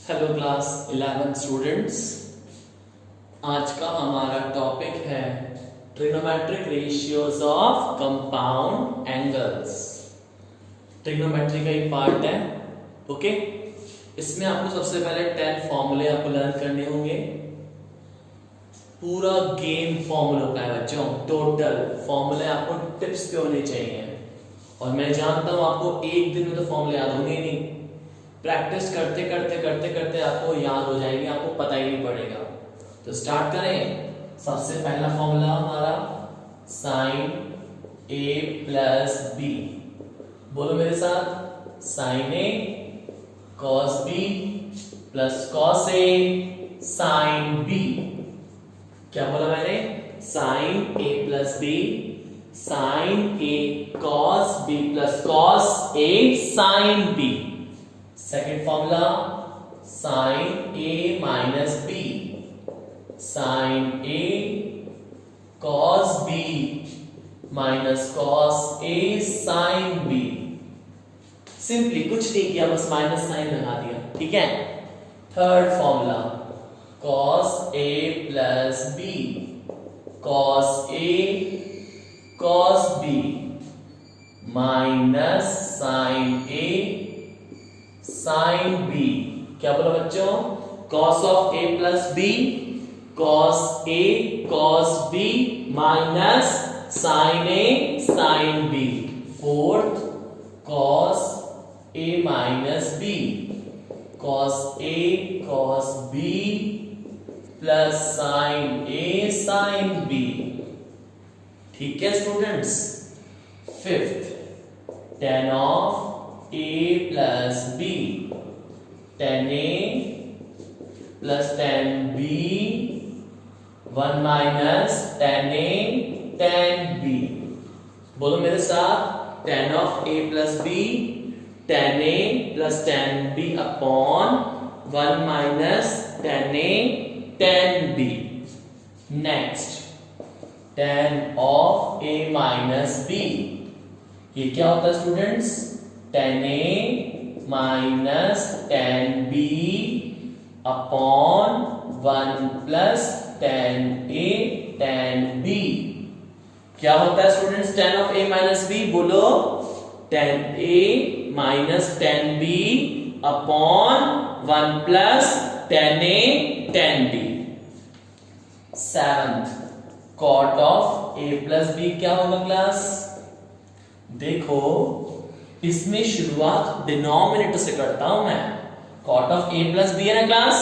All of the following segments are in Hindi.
Hello class 11 students. आज का हमारा टॉपिक है trigonometric ratios of compound angles. Trigonometry का एक पार्ट है। ओके, इसमें आपको सबसे पहले 10 फॉर्मूले आपको लर्न करने होंगे। पूरा गेम फॉर्मूलों का है बच्चों, टोटल फॉर्मूले आपको टिप्स पे होने चाहिए। और मैं जानता हूं आपको एक दिन में तो फॉर्मूले याद होंगे नहीं, प्रैक्टिस करते करते करते करते आपको याद हो जाएंगे, आपको पता ही नहीं पड़ेगा। तो स्टार्ट करें। सबसे पहला फॉर्मूला हमारा साइन ए प्लस बी। बोलो मेरे साथ, sine A cos B plus cos A sine B. क्या बोला मैंने? Sine A plus B sine A cos B plus cos A sine B. Second formula sine A minus B sine A cos B minus cos A sine B. Simply कुछ नहीं किया, बस माइनस साइन लगा दिया, ठीक है। Third formula cos A plus B cos A cos B minus sine A sine B. क्या बोला बच्चों? Cos of A plus B cos A cos B minus sine A sine B. Fourth cos A minus B cos A cos B plus sine A sine B. ठीक है students. Fifth tan of a plus B tan a plus tan b 1 minus tan a tan b। बोलो मेरे साथ, tan of a plus b tan a plus tan b upon 1 minus tan a tan b। Next tan of a minus b, ये क्या होता है students? tan a minus tan b upon 1 plus tan a tan b। क्या होता है students tan of a minus b? बोलो, tan a minus tan b upon 1 plus tan a tan b। Seventh cot of a plus b क्या होगा क्लास? देखो, इसमें शुरुआत डिनोमिनेटर से करता हूं मैं। cot of a plus B है ना class?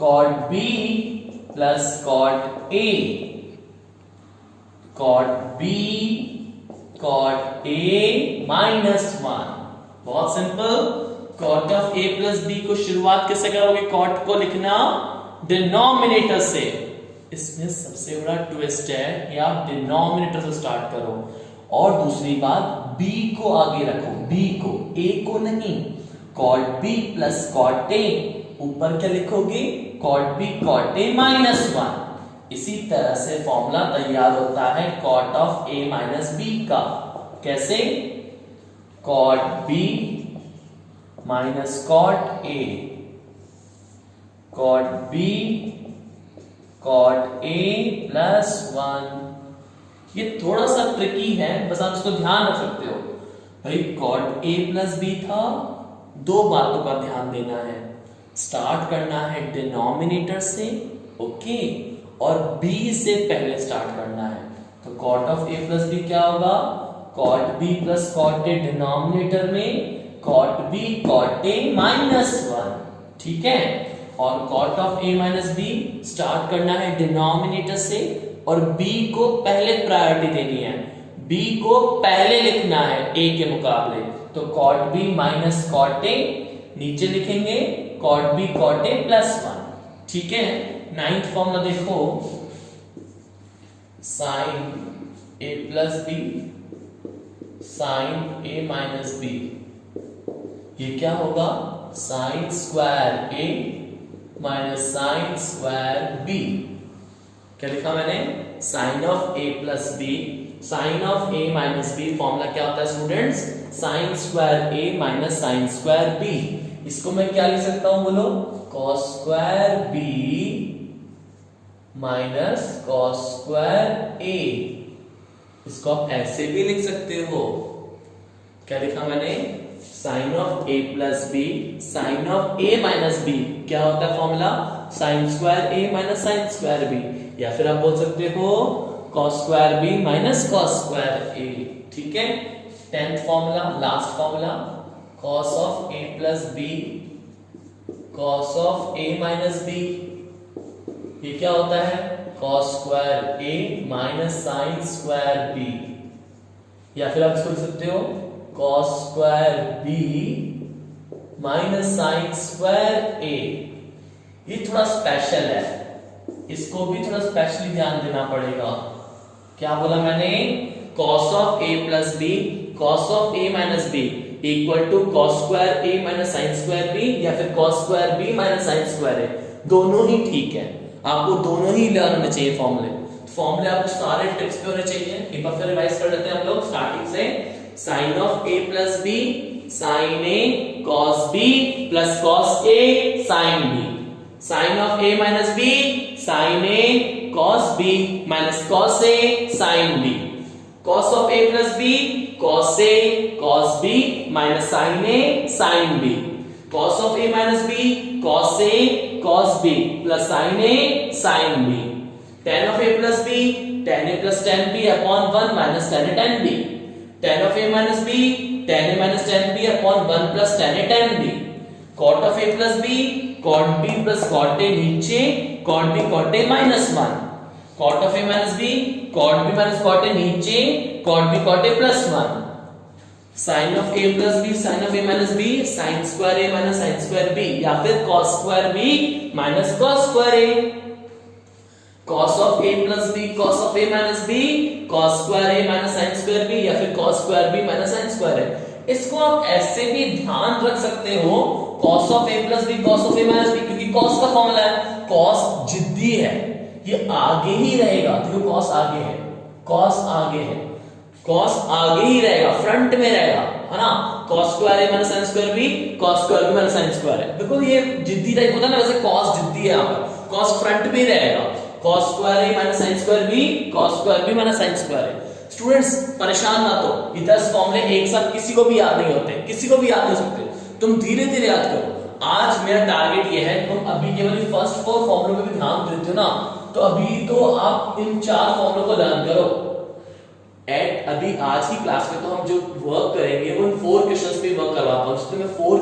cot b plus cot a cot b cot a minus 1। बहुत simple. cot of a plus B को शुरुआत किससे करोगे? cot को लिखना डिनोमिनेटर से। इसमें सबसे बड़ा ट्विस्ट है कि आप डिनोमिनेटर से स्टार्ट करो। और दूसरी बात, b को आगे रखो, b को, a को नहीं। cot b plus cot a, ऊपर क्या लिखोगे? cot b cot a minus 1। इसी तरह से फॉर्मूला तैयार होता है cot of a minus b का। कैसे? cot b minus cot a cot b cot a plus 1। ये थोड़ा सा ट्रिकी है, बस आप इसको ध्यान रख सकते हो। भाई cot a प्लस b था, दो बातों का ध्यान देना है। स्टार्ट करना है डिनोमिनेटर से, ओके, और b से पहले स्टार्ट करना है। तो cot of a plus b क्या होगा? cot b plus cot a denominator में, cot b cot a minus 1, ठीक है। और cot of a minus b start करना है डिनोमिनेटर से, और b को पहले प्रायोरिटी देनी है, b को पहले लिखना है a के मुकाबले। तो cot b minus cot a, नीचे लिखेंगे cot b cot a plus 1, ठीक है। नाइन्थ फॉर्मूला देखो, sine a plus b sine a minus b। ये क्या होगा? Sine square a minus sine square b। क्या लिखा मैंने? Sine of a plus B sine of a minus B. Formula क्या होता है students? Sine square a minus sine square b। इसको मैं क्या लिख सकता हूं बोलो, cos square b minus cos square a। इसको आप ऐसे भी लिख सकते हो, क्या लिखा मैंने, sine of a plus B sine of a minus B, क्या होता है formula, sine square a minus sine square b, या फिर आप बोल सकते हो cos square b minus cos square a। ठीक है, 10th formula, last formula, cos of a plus B cos of a minus b, ये क्या होता है, cos square a minus sine square b, या फिर आप इसको लिख सकते हो cos square b minus sine square a। ये थोड़ा स्पेशल है, इसको भी थोड़ा स्पेशली ध्यान देना पड़ेगा। क्या बोला मैंने, cos of a plus B cos of a minus b equal to cos square a minus sine square b, या फिर cos square b minus sine square a। दोनों ही ठीक है, आपको दोनों ही लर्न होने चाहिए फॉर्मूले। फॉर्मूले आपको सारे टिप्स पे होने चाहिए। एक बार फिर रिवाइज कर लेते हैं हम लोग स्टार्टिंग से। Sine of a plus B sine a cos b plus cos a sine b, sine of a minus b sine a cos b minus cos a sine b, cos of a plus b cos a cos b minus sine a sine b, cos of a minus b cos a cos b plus sine a sine b, tan of a plus b tan a plus tan b upon 1 minus tan a tan b, tan of a minus b tan a minus tan b upon 1 plus tan a tan b, cot of a plus b cot b plus cot a नीचे cot b cot a minus 1, cot of a minus b cot b minus cot a नीचे cot b cot a plus 1, sine of a plus b sine of a minus b sine square a minus sine square b, या फिर cos square b minus cos square a, cos of a plus b cos of a minus b cos square a minus sine square b, या फिर cos square b minus sine square a। इसको आप ऐसे भी ध्यान रख सकते हो cos of a plus b cos of a minus b, क्योंकि cos का फॉर्मूला है, cos जिद्दी है, ये आगे ही रहेगा। देखो cos आगे है, cos आगे है, cos आगे ही रहेगा, फ्रंट में रहेगा, है ना। cos square a minus sine square b cos square b minus sine square है। देखो ये जिद्दी टाइप होता है ना, वैसे cos जिद्दी है, यहाँ पर cos फ्रंट में रहेगा, cos square a minus sine square b cos square b minus sine square है। स्टूडेंट्स परेशान ना हो, ये 10 फॉर्मूले एक साथ किसी को भी याद नहीं होते, किसी को भी याद नहीं सकते, तुम धीरे धीरे याद करो। आज मेरा टारगेट ये है, तुम अभी केवल फर्स्ट 4 फॉर्मूलों पे भी ध्यान देते हो ना, तो अभी तो आप इन 4 फॉर्मूलों को लर्न करो। अभी आज की क्लास में तो हम जो वर्क करेंगे वो इन 4 क्वेश्चंस पे वर्क करवाता हूं, जिससे मैं 4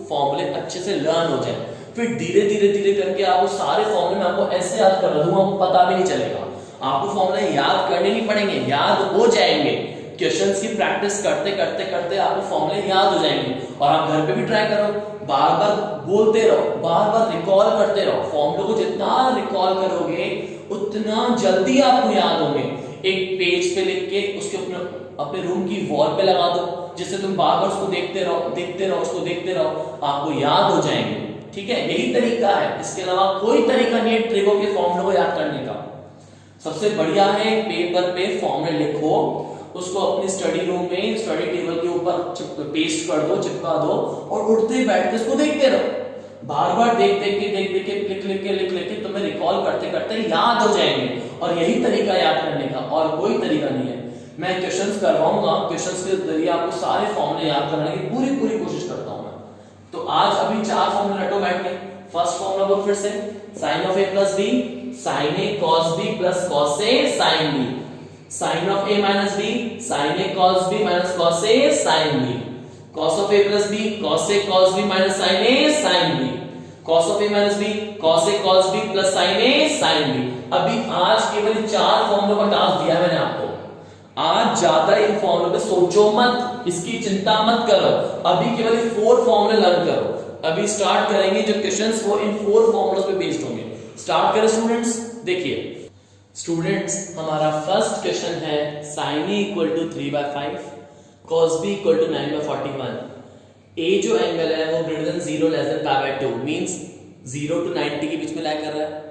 फॉर्मूले अच्छे से लर्न हो जाए, फिर धीरे धीरे धीरे करके आपको सारे फॉर्मूले में आपको ऐसे याद करवा दूंगा, आपको पता भी नहीं चलेगा। आपको फॉर्मूले याद करने नहीं पड़ेंगे, याद हो जाएंगे। क्वेश्चंस की प्रैक्टिस करते करते करते आपको फॉर्मूले याद हो जाएंगे, और आप घर पे भी ट्राई करो, बार बार बोलते रहो, बार बार रिकॉल करते रहो। फॉर्मूले को जितना रिकॉल करोगे उतना जल्दी आपको याद होंगे। एक पेज पे लिख के उसके अपने रूम की वॉल पे लगा दो, जिससे तुम बार बार उसको देखते रहो, उसको देखते रहो, आपको याद हो जाएंगे। ठीक है, यही तरीका है, इसके अलावा कोई तरीका नहीं है ट्रिगो के फॉर्मूले को याद करने का। सबसे बढ़िया है पेपर पे फॉर्मूले लिखो, उसको अपने स्टडी रूम में स्टडी टेबल के ऊपर पेस्ट कर दो, चिपका दो, और उठते बैठते उसको देखते रहो, बार बार देख के लिख के तुम्हें रिकॉल करते करते याद हो जाएंगे। और यही तरीका याद करने का, और कोई तरीका नहीं है। मैं क्वेश्चंस करवाऊंगा, क्वेश्चंस के जरिए आपको सारे फॉर्मूले याद कराने की पूरी कोशिश करता हूं मैं। तो आज अभी 4 फॉर्मूले रटो बैठ के। फर्स्ट फॉर्मूला बोल फिर से, sine of a plus b sine a cos b plus cos a sine b, sine of a minus b sine a cos b minus cos a sine b, cos of a plus b cos a cos b minus sin a sin b, cos of a minus b cos a cos b plus sin a sin b। अभी आज केवल 4 फॉर्मूलों का टास्क दिया है मैंने आपको। आज ज्यादा इन फॉर्मूलों पे सोचो मत, इसकी चिंता मत करो, अभी केवल 4 फॉर्मूले लर्न करो। अभी स्टार्ट करेंगे जो क्वेश्चंस वो इन 4 फॉर्मूलों पे बेस्ड होंगे। स्टार्ट करें स्टूडेंट्स। देखिए स्टूडेंट्स, हमारा फर्स्ट क्वेश्चन है sin a equal to 3/5 cos b equal to 9/41। a जो एंगल है वो greater than 0 less than π/2 means 0 to 90 के बीच में लाई कर रहा है।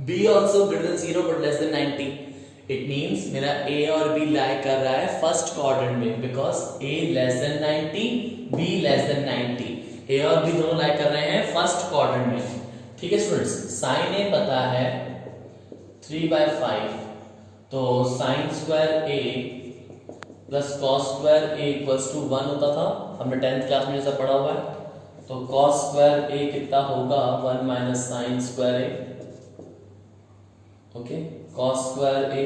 b also greater than 0 but less than 90। It means मेरा a और b लाई कर रहा है फर्स्ट क्वाड्रेंट में, because a less than 90 b less than 90। ए और बी दोनों लाई कर रहे हैं फर्स्ट क्वाड्रेंट में। ठीक है स्टूडेंट्स, साइन ए पता है 3/5, तो sine square a plus cos square a equals to 1 होता था, हमने 10th क्लास में जैसा पढ़ा हुआ है। तो कॉस स्क्वायर ए कितना होगा 1 माइनस साइन स्क्वायर ए। ओके, कॉस स्क्वायर ए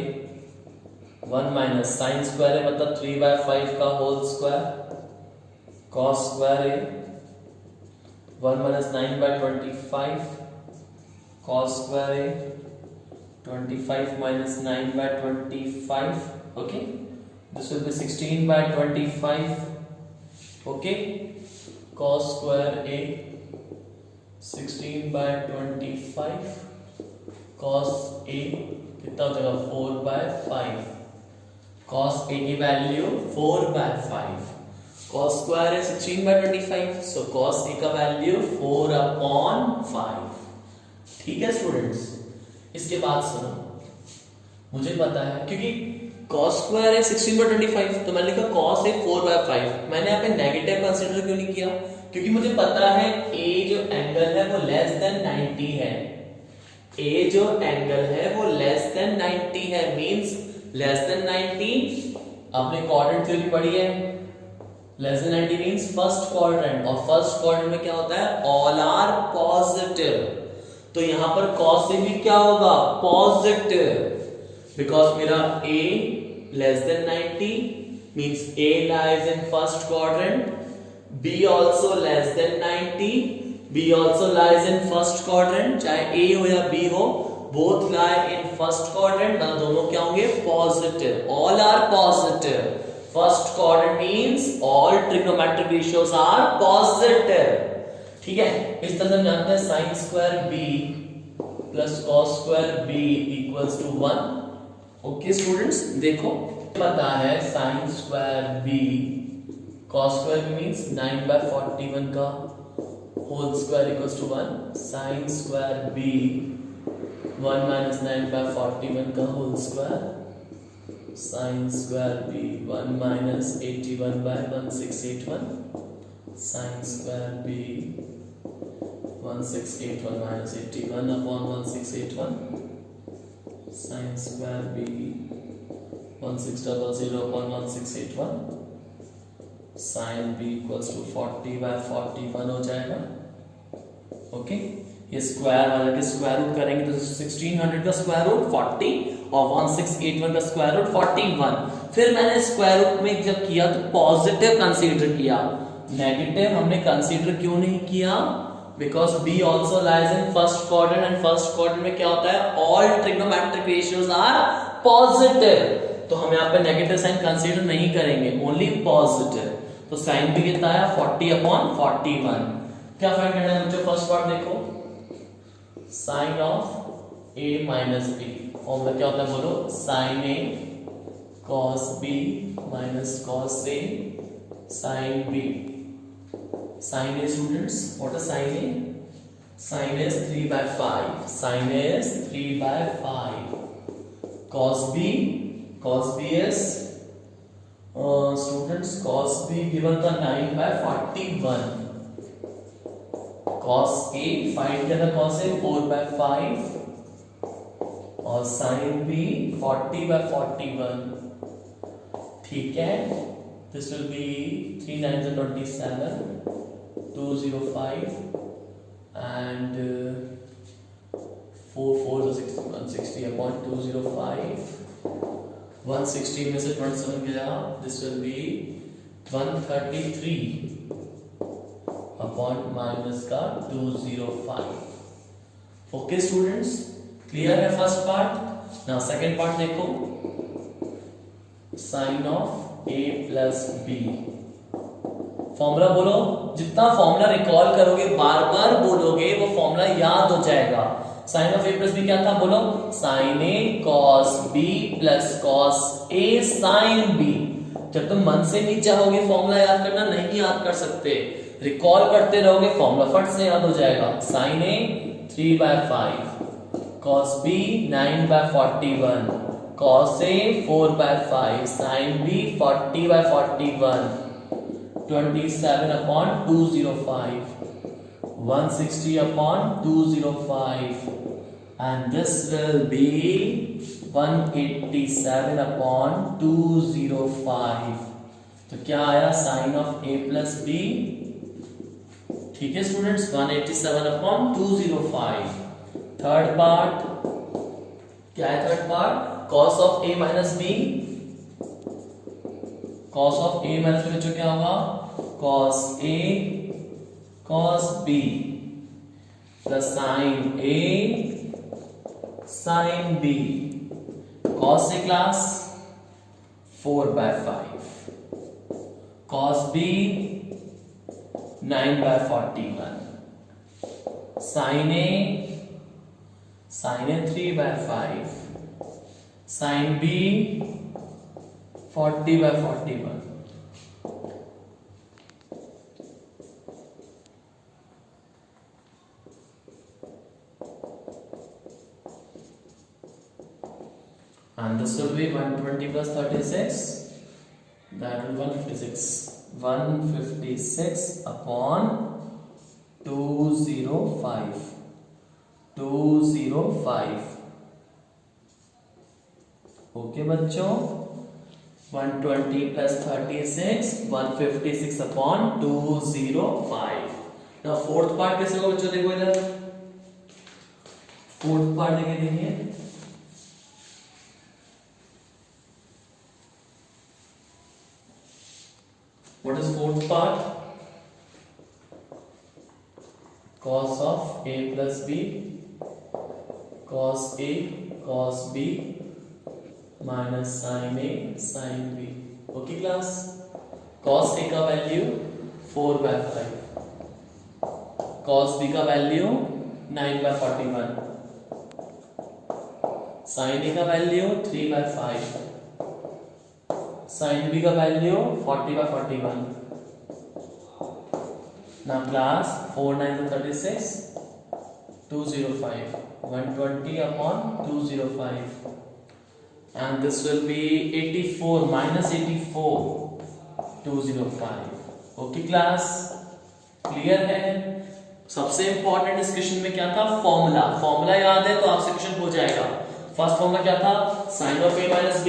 1 माइनस साइन स्क्वायर ए मतलब 3/5 का whole square, cos square A 1 minus 9/25, cos square A 25 minus 9/25. Okay, this will be 16/25. Okay, cos square a 16/25, cos a कितना हो जाएगा 4/5, cos a की वैल्यू 4/5, cos square है 16/25, so cos a का वैल्यू 4/5। ठीक है स्टूडेंट्स, इसके बाद सुनो, मुझे पता है क्योंकि cos स्क्वायर है 16/25, तो मैंने लिखा cos है 4/5। मैंने यहाँ पे नेगेटिव कंसीडर क्यों नहीं किया? क्योंकि मुझे पता है a जो एंगल है वो लेस देन 90 है, a जो एंगल है वो लेस देन 90 है, मींस लेस देन 90। आपने क्वाड्रेंट थ्योरी पढ़ी है, less than 90 means first quadrant, और फर्स्ट क्वाड्रेंट में क्या होता है ऑल आर पॉजिटिव। तो यहां पर cos से भी क्या होगा पॉजिटिव, बिकॉज मेरा a less than 90 means a lies in first quadrant, b also less than 90, b also lies in first quadrant, चाहे a हो या b हो, both lie in first quadrant, मतलब दोनों क्या होंगे positive, all are positive. First quadrant means all trigonometric ratios are positive. ठीक है, इस तरह हम जानते हैं sine square b plus cos square b equals to 1। Okay students, देखो पता है sine square b cos square b means 9/41 का whole square equals to 1, sine square b 1 minus 9/41 का whole square, sine square b 1 minus 81/1681, sine square b 1681 minus 81 upon 1681, sin square b 1600 upon 1681, sin b equals to 40/41 हो जाएगा। ओके, ये स्क्वायर वाला के स्क्वायर रूट करेंगे तो 1600 का स्क्वायर रूट 40 और 1681 का स्क्वायर रूट 41। फिर मैंने स्क्वायर रूट में जब किया तो पॉजिटिव कंसीडर किया, नेगेटिव हमने कंसीडर क्यों नहीं किया? Because b also lies in first quadrant, and first quadrant में क्या होता है all trigonometric ratios are positive, तो हम यहाँ पे नेगेटिव साइन कंसीडर नहीं करेंगे, ओनली पॉजिटिव। तो साइन भी कितना है 40/41। क्या फाइंड करना है बच्चों? फर्स्ट पार्ट देखो, sine of a minus b, formula क्या होता है बोलो? Sine a cos b minus cos a sin b। Sin A students, what is sin A? Sin A is 3/5. Sin A is 3/5. Cos B is students, cos B given the 9/41. Cos A find किया था cos A 4/5 और sin B 40/41। ठीक है, this will be 3 9s are 27, 205 and 4 4 is 160 upon 205, 160 में से 27 गया, this will be 133 upon minus का 205। ओके स्टूडेंट्स, क्लियर है first part? Now second part देखो, sine of a plus b। Formula बोलो, जितना फॉर्मूला रिकॉल करोगे बार बार बोलोगे वो फॉर्मूला याद हो जाएगा। Sine of a plus b क्या था बोलो? Sine a cos b plus cos a sin b। जब तुम मन से नहीं चाहोगे फॉर्मूला याद करना, नहीं याद कर सकते, रिकॉल करते रहोगे फॉर्मूला फट से याद हो जाएगा। Sine a 3/5, cos b 9/41, cos a 4/5, sin b 40/41, 27 upon 205। 160 upon 205 and this will be 187 upon 205. तो क्या आया sine of a plus b, ठीक है स्टूडेंट्स, 187 अपॉन 205. थर्ड पार्ट क्या है? Third part cos of a minus b, cos of a minus b जो क्या होगा cos a cos b plus sin a sin b. cos a class 4/5, cos b 9/41, sin a 3/5, sin b 40/41. And this will be 120 plus 36, that will 156. 156 upon 205. 205. Okay बच्चों, 120 plus 36, 156 upon 205. Now fourth part कैसे होगा बच्चों? देखो इधर फोर्थ पार्ट देखिए. What is fourth part? Cos of a plus b, cos a cos b minus sin a sin b. Okay class? Cos a का वैल्यू 4/5, cos b का वैल्यू 9/41, sin a का वैल्यू 3/5, sin b का value 40/41. Now class 4 9 36, 205, 120 upon 205, and this will be 84 minus 84, 205. Okay class, clear है? सबसे इंपॉर्टेंट इस क्वेश्चन में क्या था? फॉर्मूला. फॉर्मूला याद है तो आपसे क्वेश्चन हो जाएगा. फर्स्ट फॉर्मूला क्या था? Sine of a minus b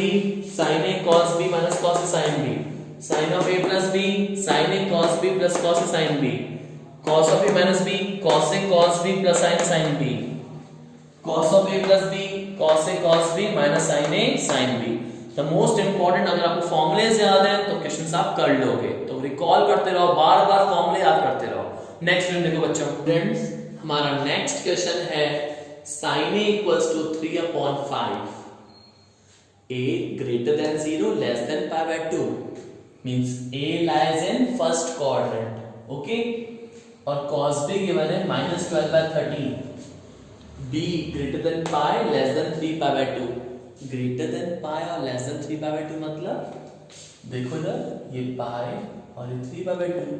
sine a cos b minus cos a sin b. Sine of a plus b sine a cos b plus cos a sin b. cos of a minus b cos a cos b plus sin sin b. cos of a plus b cos a cos b minus sin a sin b. The most important, अगर आपको फॉर्मूलेज याद है तो क्वेश्चन आप कर लोगे. तो रिकॉल करते रहो, बार बार फॉर्मूले याद करते रहो. नेक्स्ट क्वेश्चन देखो बच्चों. फ्रेंड्स, हमारा नेक्स्ट क्वेश्चन है sin a equals to 3/5. a greater than 0 less than pi/2 means a lies in first quadrant. Okay, और cos b given है -12/13. b greater than pi less than 3/2. greater than pi और less than 3/2 मतलब देखो इधर ये pi और ये 3/2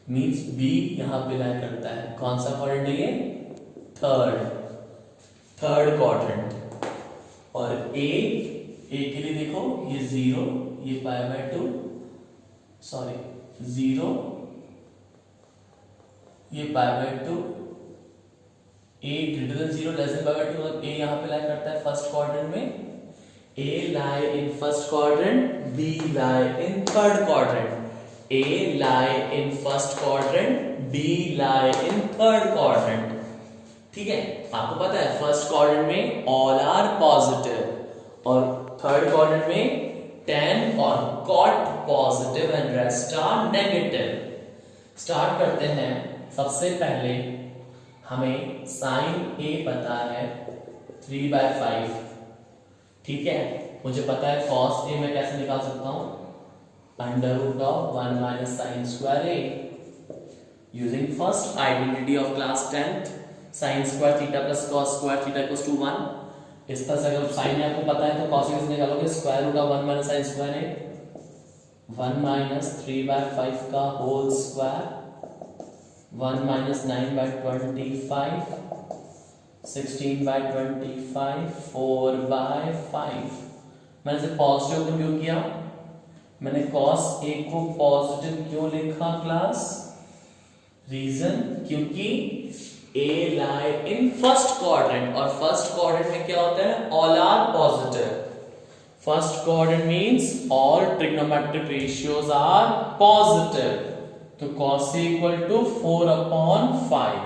मींस b यहां पे लाई करता है. कौन सा क्वाड्रेंट है ये? Third quadrant. और a के लिए देखो ये 0, ये pi/2, सॉरी 0, ये pi/2. a greater than 0 less than pi/2 मतलब a यहाँ पे लाई करता है फर्स्ट क्वाड्रेंट में. a lie in first quadrant, b lie in third quadrant. a lie in first quadrant, b lie in third quadrant. ठीक है, आपको पता है फर्स्ट क्वाड्रेंट में ऑल आर पॉजिटिव और थर्ड क्वाड्रेंट में 10 और cot positive and rest are negative. Start करते हैं. सबसे पहले हमें साइन a पता है 3/5. ठीक है, मुझे पता है cos a मैं कैसे निकाल सकता हूं? √1 minus sin square a using first identity of class 10th. sin square theta plus cos square theta equals to 1. इस तरह से अगर sin आपको पता है तो cos कैसे निकालोगे? √1 minus sin square a 1 minus 3/5 का होल स्क्वायर 1 minus 9/25 16/25 4/5. मैंने इसे पॉजिटिव को क्यों किया? मैंने cos a को पॉजिटिव क्यों लिखा क्लास? रीजन क्योंकि A lie in first quadrant और first quadrant में क्या होता है, all are positive. First quadrant means all trigonometric ratios are positive. तो cos A equal to 4/5.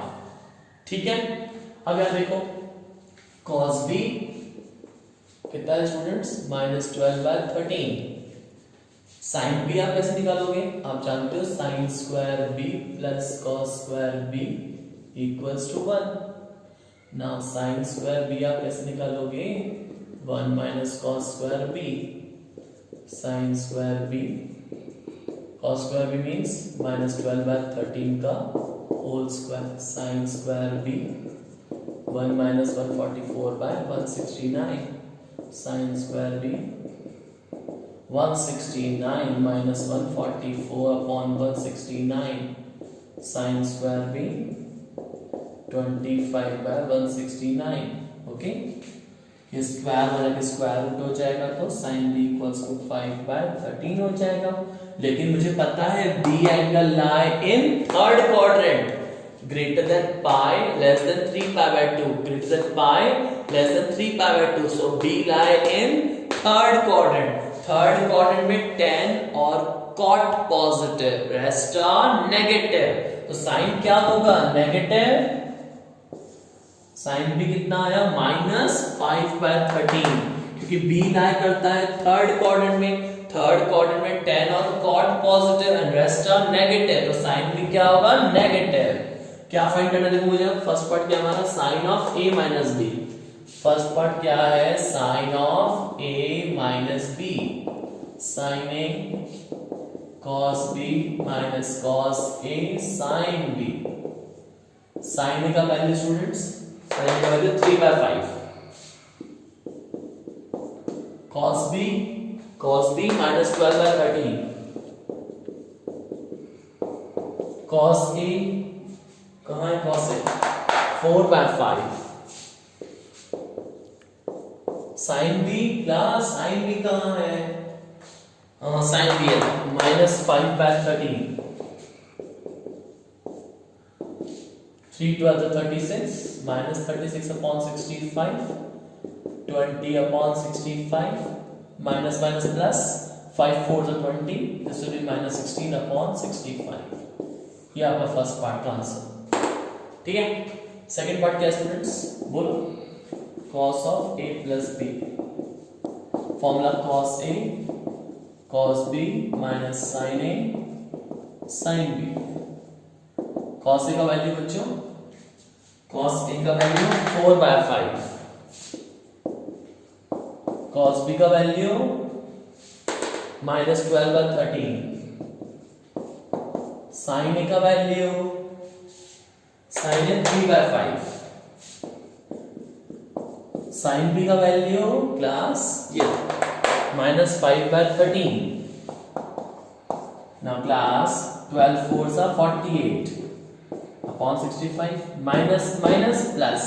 ठीक है, अब यहां देखो cos B कितना है स्टूडेंट्स, -12/13. साइन बी आप कैसे निकालोगे, आप जानते हो sine square b plus cos square b equals to 1. Now sine square b आप कैसे निकालोगे, 1 minus cos square b. Sine square b cos square b means -12/13 का whole square. Sine square b 1 minus 144/169. Sine square b 169 minus 144/169. Sin square be 25/169. Okay, ये स्क्वायर वाला के स्क्वायर रूट हो जाएगा तो sin b इक्वल्स टू 5/13 हो जाएगा. लेकिन मुझे पता है b angle lie in third quadrant, greater than pi less than 3/2, greater than pi less than 3/2. so b lie in third quadrant. Third quadrant में tan और cot positive, rest are negative. तो साइन क्या होगा, नेगेटिव. साइन भी कितना आया, -5/13, क्योंकि b लाई करता है थर्ड क्वाड्रेंट में. थर्ड क्वाड्रेंट में tan और cot positive and rest are negative. तो साइन भी क्या होगा, नेगेटिव. क्या फाइंड करना, देखो मुझे फर्स्ट पार्ट क्या हमारा, sine of a minus b. First part क्या है, sine of a minus b. Sine a cos b minus cos a sin b. Sine a का वैल्यू स्टूडेंट्स, साइन का value 3/5. cos b minus 12/13. cos a कहाँ है, cos a 4/5. Sine b plus sine b कहाँ है, साइन बी है -5/13. 3 12 36 -36/65. 20/65 minus plus 5 4 20. This will be -16/65. ये आपका फर्स्ट पार्ट का आंसर. ठीक है, सेकंड पार्ट क्या है स्टूडेंट्स, बोलो. cos of a plus b. Formula cos a cos b minus sin a sin b. cos a का वैल्यू बच्चों, cos a का वैल्यू 4/5. cos b का वैल्यू -12/13. sin a का value sin a 3/5. sin b का वैल्यू क्लास ये -5/13. now class 12 4s are 48/65 minus plus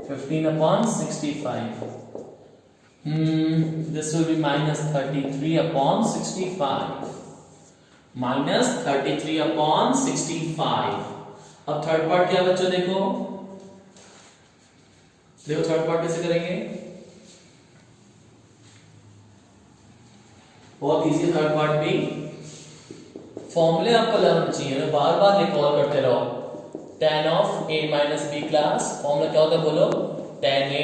15/65. This will be -33/65. -33/65. अब थर्ड पार्ट क्या बच्चों, देखो थर्ड पार्ट कैसे करेंगे, बहुत इजी. थर्ड पार्ट भी फॉर्मूले आपको लर्न चाहिए ना, बार बार रिकॉल करते रहो. tan of a minus b class, formula क्या होता है बोलो, tan a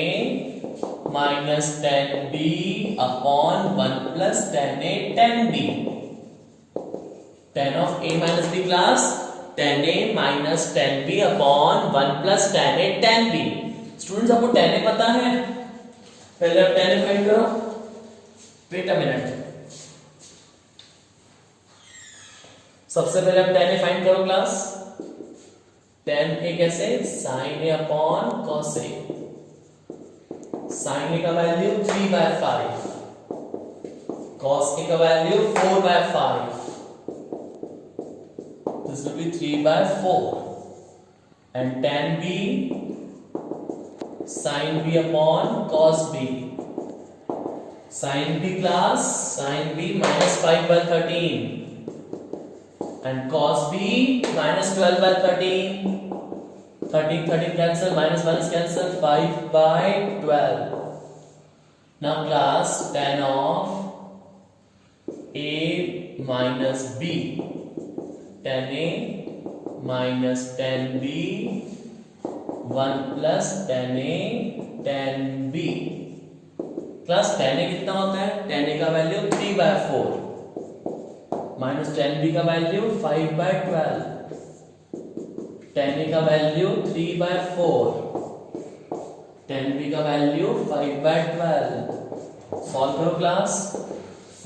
minus tan b upon 1 plus tan a tan b. tan of a minus b class, tan a minus tan b upon 1 plus tan a tan b. Students आपको tan a पता है, पहले आप tan a फाइंड करो. वेट अ मिनट, सबसे पहले आप tan a फाइंड करो क्लास. tan a कैसे, sin a upon cos a. sin a का वैल्यू 3/5, cos a का value 4/5. This will be 3/4. and tan b sin b upon cos b. sin b class, sin b -5/13. and cos b minus 12 by 13. 13 cancel, minus cancel, 5 by 12. Now class, tan of a minus b, tan a minus tan b, 1 plus tan a tan b. Class tan a कितना होता है? tan a का value 3 by 4 minus tan b का वैल्यू 5 by 12. tan a का वैल्यू 3 by 4, tan b का वैल्यू 5 by 12. सॉल्व करो क्लास.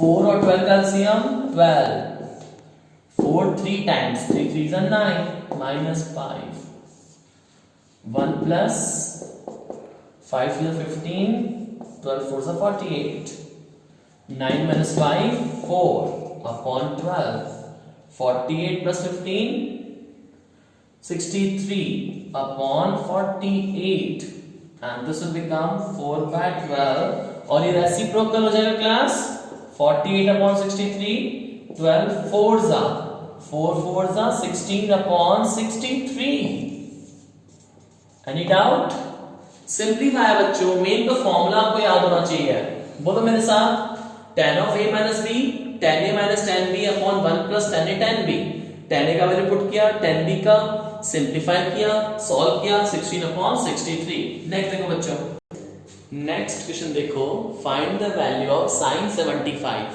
4 और 12 का LCM 12. 4 3 times, 3 3 is 9 minus 5. 1 plus 5 is 15, 12 4 is 48. 9 minus 5 4 upon 12. 48 plus 15 63 upon 48, and this will become 4 by 12 और ये रेसिप्रोकल हो जाएगा class. 48 upon 63, 12 4s are 4 4s are 16 upon 63. Any doubt? Simplify बच्चों. मेन तो फॉर्मूला आपको याद होना चाहिए. बोलो मेरे साथ. tan of a minus b, tan a minus tan b upon 1 plus tan a tan b. tan a का वैल्यू पुट किया, tan b का सिंप्लीफाई किया, सॉल्व किया, 16 upon 63. नेक्स्ट देखो बच्चों. नेक्स्ट क्वेश्चन देखो. Find the value of sin 75.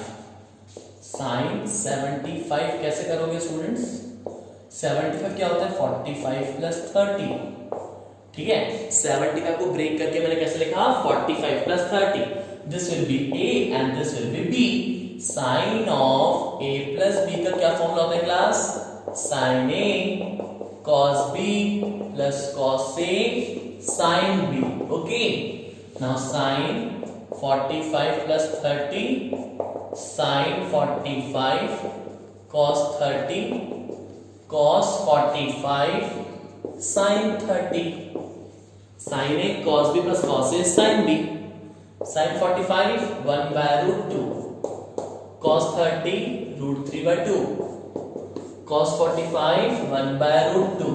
sin 75 कैसे करोगे स्टूडेंट्स? 75 क्या होता है? 45 plus 30. ठीक है. 75 को ब्रेक करके मैंने कैसे लिखा? 45 plus 30. This will be a and this will be b. Sine of a plus b का क्या फॉर्मूला होता है class? sin a cos b plus cos a sin b. Okay. Now sin 45 plus 30, sin 45 cos 30 cos 45 sin 30. sin a cos b plus cos a sin b. sin 45 1 by root 2, cos 30 root 3 by 2, cos 45 1 by root 2,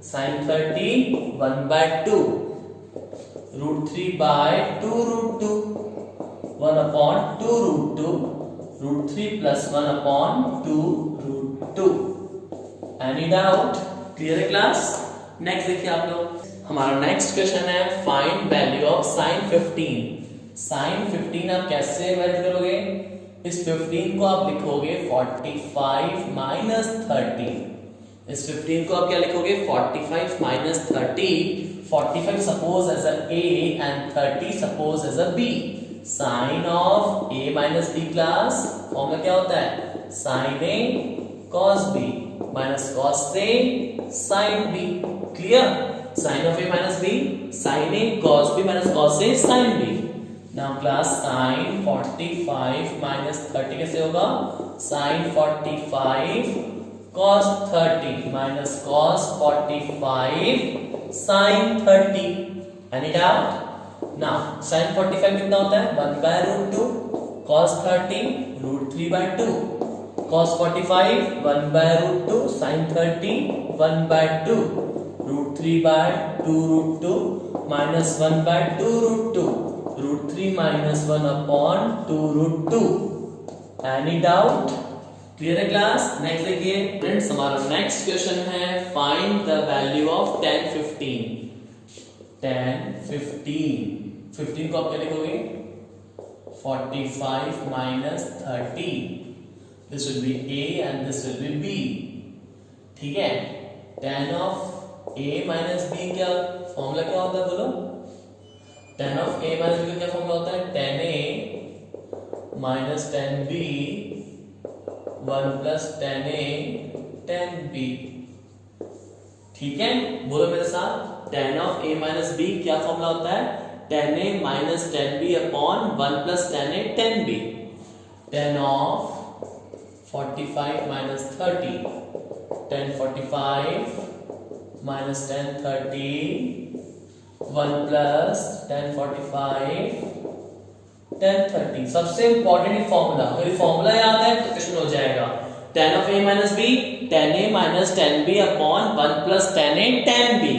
sin 30 1 by 2, root 3 by 2 root 2, 1 upon 2 root 2, root 3 plus 1 upon 2 root 2. Any doubt? Clear है क्लास? नेक्स्ट देखिए आप लोग. हमारा नेक्स्ट क्वेश्चन है find value of sin 15. sin 15 आप कैसे वैल्यू करोगे? इस 15 को आप लिखोगे 45 minus 30. इस 15 को आप क्या लिखोगे? 45 minus 30. 45 suppose as a a and 30 suppose as a b. sin of a minus b class formula क्या होता है? sin a cos b minus cos a sin b. Clear? sin of a minus b, sin a cos b minus cos a sin b. Now class sin 45 minus 30 कैसे होगा? sin 45 cos 30 minus cos 45 sin 30. Any doubt? Now sin 45 कितना होता है? 1 by root 2, cos 30 root 3 by 2, cos 45 1 by root 2, sin 30 1 by 2, root 3 by 2 root 2 minus 1 by 2 root 2, root 3 minus 1 upon 2 root 2. Any doubt? Clear है क्लास? नेक्स्ट देखिए फ्रेंड्स. हमारा नेक्स्ट क्वेश्चन है find the value of tan 15. tan 15 को आप क्या लिखोगे? 45 minus 30. This will be a and this will be b. ठीक है. tan of a minus b क्या फॉर्मूला क्या होता है बोलो? tan of a minus b का क्या फॉर्मूला होता है? tan a minus tan b 1 plus tan a tan b. ठीक है. बोलो मेरे साथ. tan of a minus b क्या फॉर्मूला होता है? tan a minus tan b upon 1 plus tan a tan b. tan of 45 minus 30, tan 45 minus tan 30, 1 plus tan 45 tan 30. सबसे इंपॉर्टेंट फॉर्मूला, अगर फॉर्मूला याद है तो क्वेश्चन हो जाएगा. tan of a minus b, tan a minus tan b upon 1 plus tan a tan b।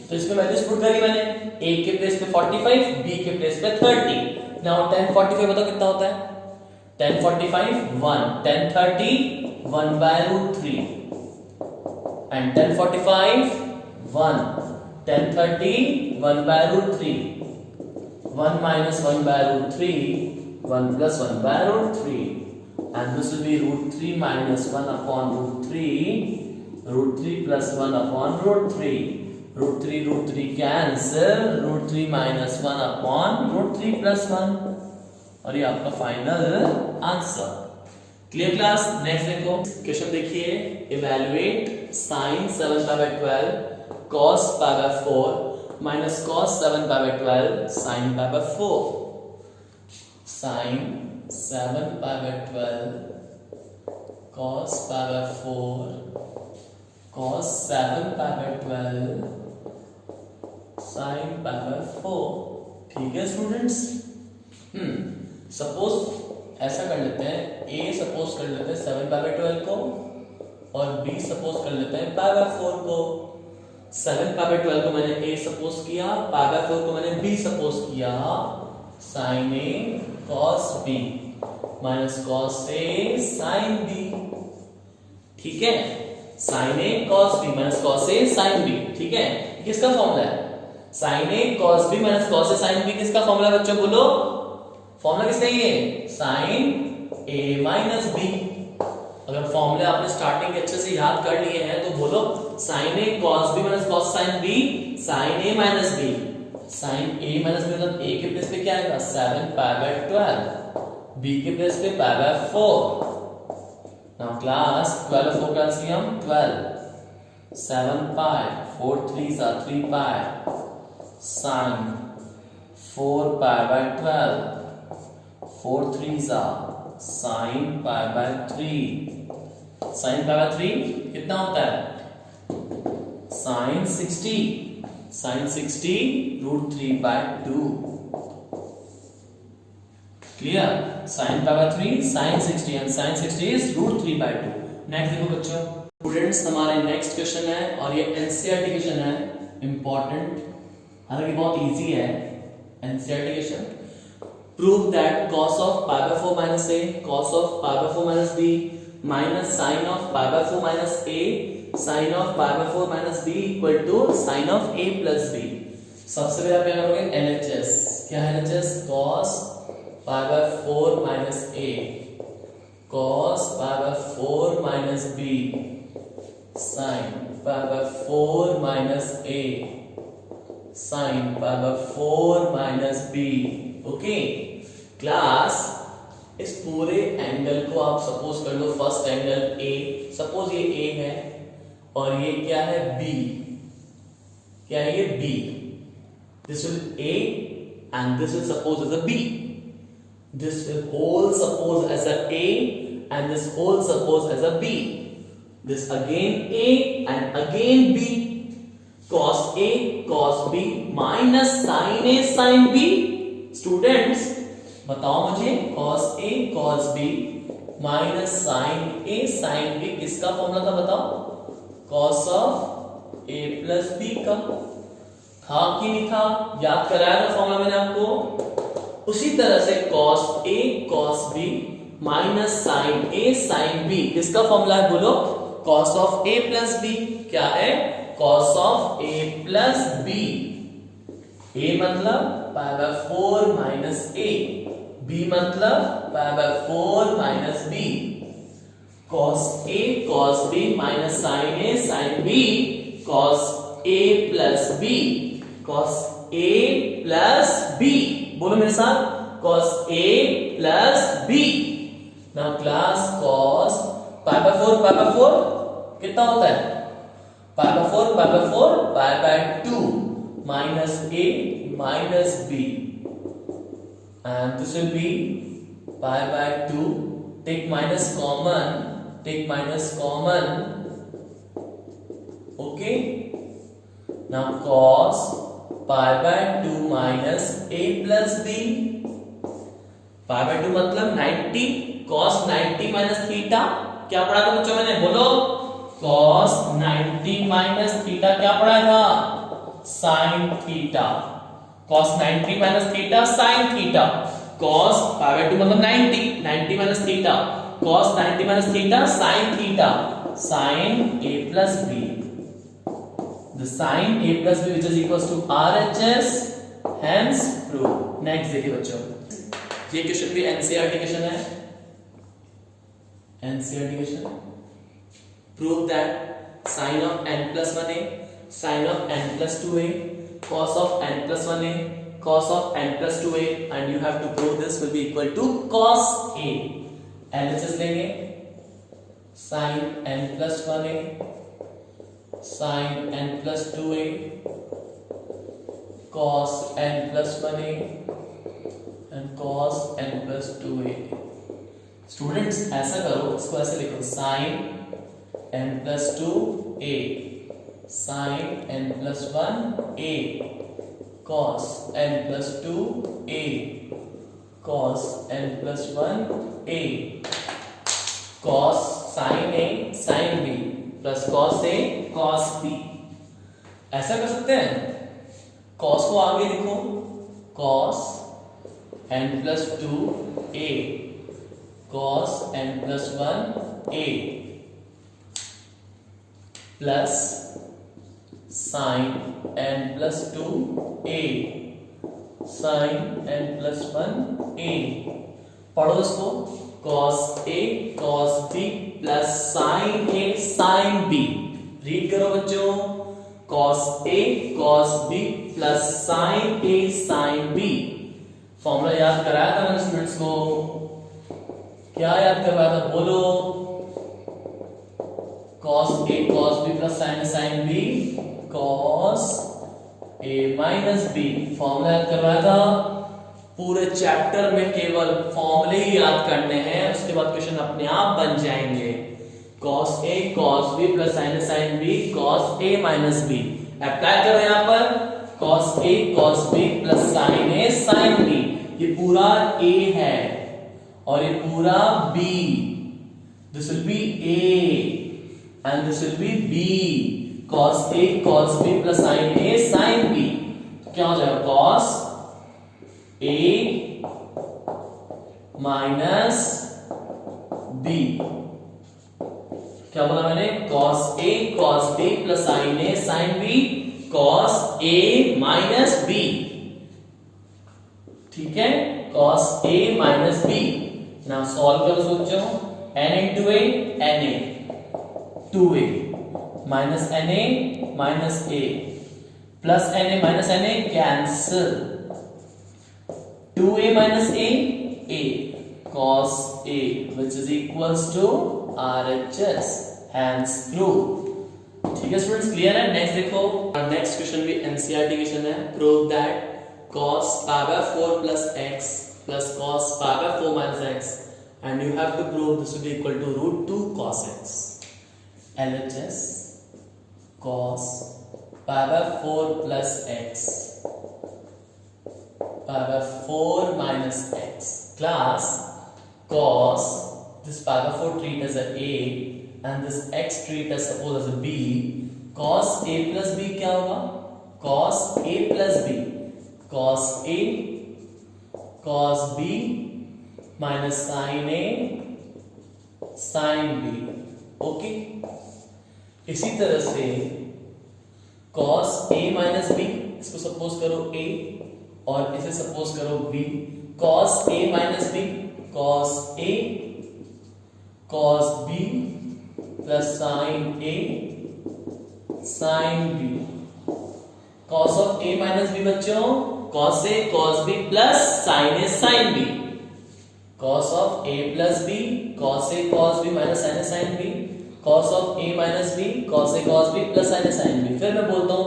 तो इसमें वैल्यूज पुट करी मैंने, a के प्लेस पे 45, b के प्लेस पे 30। नाउ tan 45 बताओ कितना होता है? tan 45 1, tan 30 1 by root 3, and tan 45 1, tan 30 1 by root 3, 1 minus 1 by root 3, 1 plus 1 by root 3, and this will be root 3 minus 1 upon root 3, root 3 plus 1 upon root 3, root 3 cancel, root 3 minus 1 upon root 3 plus 1, और ये आपका final answer. Clear class? Next देखो क्वेश्चन देखिए, evaluate sin 7 by 12 cos pi by 4 minus cos 7 pi by 12 sin pi by 4। sin 7 pi by 12 cos pi by 4 cos 7 pi by 12 sin pi by 4। ठीक है स्टूडेंट्स? सपोज ऐसा कर लेते हैं, a सपोज कर लेते हैं 7 pi by 12 को, और b सपोज कर लेते हैं pi by 4 को। 7 pi by 12 को मैंने a सपोज किया, pi by 4 को मैंने b सपोज किया। sin a cos b minus cos a sin b। ठीक है, sin a cos b minus cos a sin b। ठीक है, किसका फॉर्मूला है? sin a cos b minus cos a sin b किसका फॉर्मूला है बच्चों? बोलो, फॉर्मूला किसका ये? sin a minus b। अगर फॉर्मूले आपने स्टार्टिंग के अच्छे से याद कर लिए हैं तो बोलो sin a cos b minus cos sin b, sin a minus b। sin a minus b मतलब a के प्लेस पे क्या आएगा? 7 pi by 12, b के प्लेस पे pi by 4। नाउ क्लास 12 4 का LCM 12, 7 pi, 4 3s are 3 pi, sin 4 pi by 12, 4 3s are sin pi by 3। sin pi by 3 कितना होता है? sin 60, sin 60 root 3 by 2। Clear? sin pi by 3 sin 60 and sin 60 is root 3 by 2। Next देखो बच्चों स्टूडेंट्स, हमारे नेक्स्ट क्वेश्चन है और ये एनसीईआरटी क्वेश्चन है, इंपॉर्टेंट, हालांकि बहुत इजी है NCERT question. Prove that cos of pi by 4 minus a, cos of pi by 4 minus b, minus sin of pi by 4 minus a, sin of pi by 4 minus b equal to sin of a plus b। सबसे पहले आप क्या करोगे? LHS। क्या है LHS? cos pi by 4 minus a, cos pi by 4 minus b, sin pi by 4 minus a, sin pi by 4 minus b। Okay class, इस पूरे एंगल को आप सपोज कर लो फर्स्ट एंगल A, सपोज ये A है और ये क्या है? B। क्या है ये? B। This will A and this will suppose as a B, this will whole suppose as a A and this whole suppose as a B, this again A and again B, cos A cos B minus sin A sin B। Students बताओ मुझे, cos A cos B minus sin A sin B किसका फॉर्मूला था बताओ? cos of A plus B का। था कि नहीं था? याद कराया था फॉर्मूला मैंने आपको। उसी तरह से cos A cos B minus sin A sin B किसका फॉर्मूला है? बोलो, cos of A plus B। क्या है? cos of A plus B। A मतलब pi by 4 minus A, B मतलब pi by 4 minus B, cos A cos B minus sin A sin B, cos A plus B, cos A plus B। बोलो मेरे साथ, cos A plus B। Now class cos pi by 4 कितना होता है? pi by 4 pi by 2 minus A minus B, and this will be pi by 2, take minus common, okay। now cos pi by 2 minus A plus B, pi by 2 मतलब 90, cos 90 minus theta क्या पढ़ा था बच्चों मैंने, बोलो, cos 90 माइनस थीटा क्या पढ़ा था, sin theta, cos 90 minus theta sin theta, cos pi by 2 मतलब 90 minus theta, cos 90 minus theta sin theta, sin a plus b, the sin a plus b which is equals to RHS, hence prove। Next देखिए बच्चों, ये क्वेश्चन भी एनसीईआरटी क्वेश्चन है, NCERT question, prove that sin of n plus 1a, sin of n plus 2a, cos of n plus 1a, cos of n plus 2a, and you have to prove this will be equal to cos a। LHS लेंगे, sin n plus 1a, sin n plus 2a, cos n plus 1a and cos n plus 2a। Students ऐसा करो, इसको ऐसे लिखो, sin n plus 2a, sin n plus 1a, cos n plus 2a, cos n plus 1a, cos sin a sin b plus cos a cos b। ऐसा कर सकते हैं, cos को आगे लिखो, cos n plus 2a, cos n plus 1a plus sin n plus 2a, sin n plus 1a। पढ़ो इसको, cos a cos b plus sin a sin b। Read करो बच्चों, cos a cos b plus sin a sin b। Formula याद कराया था मैंने स्टूडेंट्स को, क्या याद करवाया था, बोलो, cos a cos b plus sin a sin b, cos a minus b। Formula याद करवाया था, पूरे चैप्टर में केवल फॉर्मूले ही याद करने हैं, उसके बाद क्वेश्चन अपने आप बन जाएंगे। cos a cos b plus sin a sin b, cos a minus b। Apply करो यहाँ पर, cos a cos b plus sin a sin b। ये पूरा a है और ये पूरा b, this will be a and this will be b, cos a cos b plus sin a sin b। तो क्या हो जाएगा, cos a minus b। क्या बोला मैंने, cos a cos b plus sin a sin b, cos a minus b। ठीक है, cos a minus b। ना सॉल्व करो सोचो, n into a na 2a minus na minus a plus na minus na cancel, 2a minus a cos a which is equals to RHS, hence prove। ठीक है स्टूडेंट्स, क्लियर है। नेक्स्ट देखो, नेक्स्ट क्वेश्चन भी एनसीईआरटी क्वेश्चन है, prove that cos pi by 4 plus x plus cos pi by 4 minus x, and you have to prove this will be equal to root 2 cos x। LHS, cos pi by 4 plus x pi by 4 minus x, class cos this pi by 4 treat as a a and this x treat as suppose as a b, cos a plus b क्या होगा, cos a plus b, cos a cos b minus sin a sin b। Okay, इसी तरह से cos a minus b, इसको सपोज करो a और इसे सपोज करो b, cos a minus b cos a cos b plus sin a sin b। cos of a minus b बच्चों, cos a cos b plus sin a sin b, cos of a plus b cos a cos b minus sin a sin b, cos of a minus b cos a cos b plus sin a sin b। फिर मैं बोलता हूँ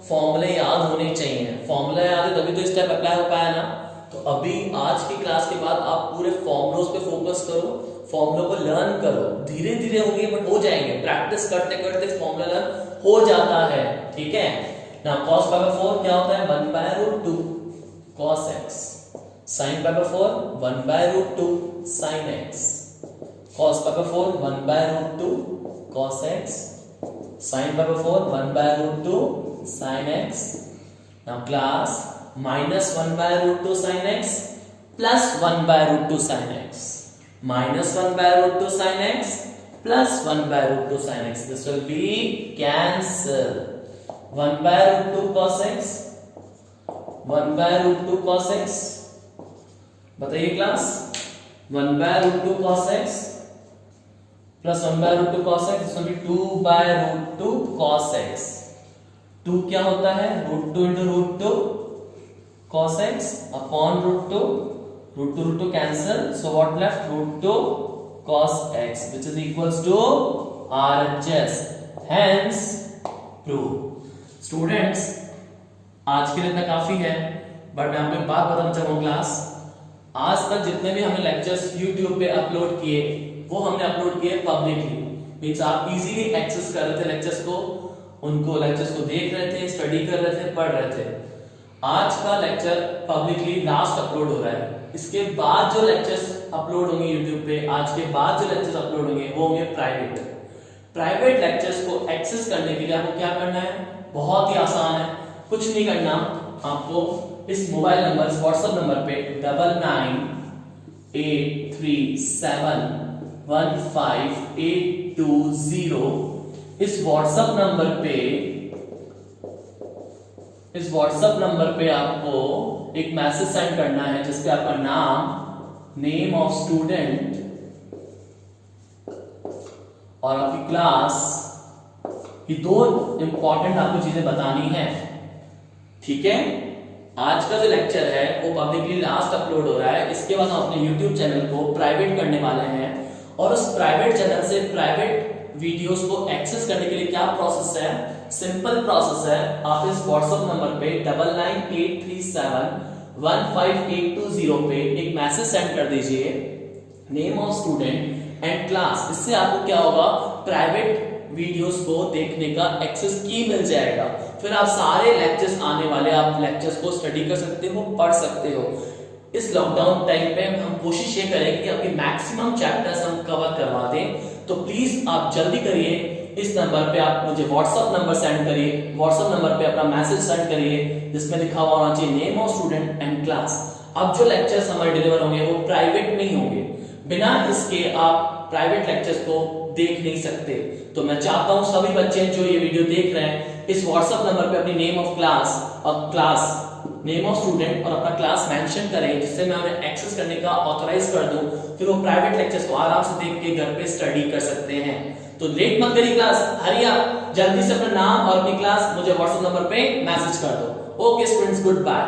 फॉर्मूले याद होने चाहिए, फॉर्मूला याद है तभी तो स्टेप अप्लाई हो पाया ना। तो अभी आज की क्लास के बाद आप पूरे फॉर्मूलों पे फोकस करो, फॉर्मूलों को लर्न करो, धीरे धीरे होंगे बट हो जाएंगे, प्रैक्टिस करते करते फॉर्मूला लर्न हो जाता है। ठीक है ना, cos पाई बाय 4 क्या होता है, 1 by root 2 cos x, sin pi by 4 1 by root 2 sin x, cos pi by 4 1 by root 2 cos x, sin pi by 4 1 by root 2 sin x. Now class minus 1 by root 2 sin x plus 1 by root 2 sin x, minus 1 by root 2 sin x plus 1 by root 2 sin x. This will be cancel. 1 by root 2 cos x, 1 by root 2 cos x. बताइए class, 1 by root 2 cos x plus 1 by root 2 cos x. This will be 2 by root 2 cos x. 2 क्या होता है, root 2 into root 2 cos x upon root 2. Root 2 root 2 cancel. So what left? Root 2 cos x, which is equals to RHS. Hence prove. Students, आज के लिए इतना काफी है, बट मैं आपको एक बात बताना चाहूंगा क्लास, आज तक जितने भी हमने लेक्चर्स YouTube पे अपलोड किए वो हमने अपलोड किए पब्लिकली, मींस आप इजीली एक्सेस कर रहे थे लेक्चर्स को, उनको लेक्चर्स को देख रहे थे, स्टडी कर रहे थे, पढ़ रहे थे। आज का लेक्चर पब्लिकली लास्ट अपलोड हो रहा है, इसके बाद जो लेक्चर्स अपलोड होंगे YouTube पे, आज के बाद जो लेक्चर्स अपलोड होंगे वो होंगे प्राइवेट। प्राइवेट लेक्चर्स को एक्सेस करने के लिए आपको क्या करना है, बहुत ही आसान है, कुछ नहीं करना, आपको इस मोबाइल नंबर, इस व्हाट्सएप नंबर पे 9983715820 इस व्हाट्सएप नंबर पे आपको एक मैसेज सेंड करना है जिसपे आपका नाम, नेम ऑफ स्टूडेंट और आपकी क्लास, ये दो इंपॉर्टेंट आपको चीजें बतानी है। ठीक है, आज का जो लेक्चर है वो पब्लिकली लास्ट अपलोड हो रहा है, इसके बाद हम अपने YouTube चैनल को प्राइवेट करने वाले हैं और उस प्राइवेट चैनल से प्राइवेट वीडियोस को एक्सेस करने के लिए क्या प्रोसेस है, सिंपल प्रोसेस है। आप इस व्हाट्सएप नंबर पे 9983715820 पे एक मैसेज सेंड कर दीजिए, name of student and class. इससे आपको क्या होगा, प्राइवेट वीडियोस को देखने का एक्सेस की मिल जाएगा, फिर आप सारे लेक्चर्स आने वाले, आप लेक्चर्स को स्टडी कर सकते हो, पढ़ सकते हो। इस लॉकडाउन टाइम पे हम कोशिश ये करेंगे कि आपके मैक्सिमम चैप्टर्स हम कवर करवा दें, तो प्लीज आप जल्दी करिए, इस नंबर पे आप मुझे व्हाट्सएप नंबर सेंड करिए, व्हाट्सएप नंबर पे अपना मैसेज सेंड करिए जिसमें लिखा हुआ होना चाहिए name of student and class. अब जो लेक्चर्स हमारे डिलीवर होंगे वो प्राइवेट नहीं होंगे, बिना इसके आप प्राइवेट लेक्चर्स को देख नहीं सकते। तो मैं चाहता हूं सभी बच्चे जो ये वीडियो देख रहे हैं इस व्हाट्सएप नंबर पे अपनी नेम ऑफ क्लास और क्लास, नेम ऑफ स्टूडेंट और अपना क्लास मेंशन करें, जिससे मैं उन्हें एक्सेस करने का ऑथराइज कर दूं, फिर वो प्राइवेट लेक्चर्स को आराम से देख के घर पे स्टडी कर सकते हैं। तो लेट मत करिए क्लास, हरी आप जल्दी से अपना नाम और अपनी क्लास मुझे व्हाट्सएप नंबर पे मैसेज कर दो। Okay students, good bye.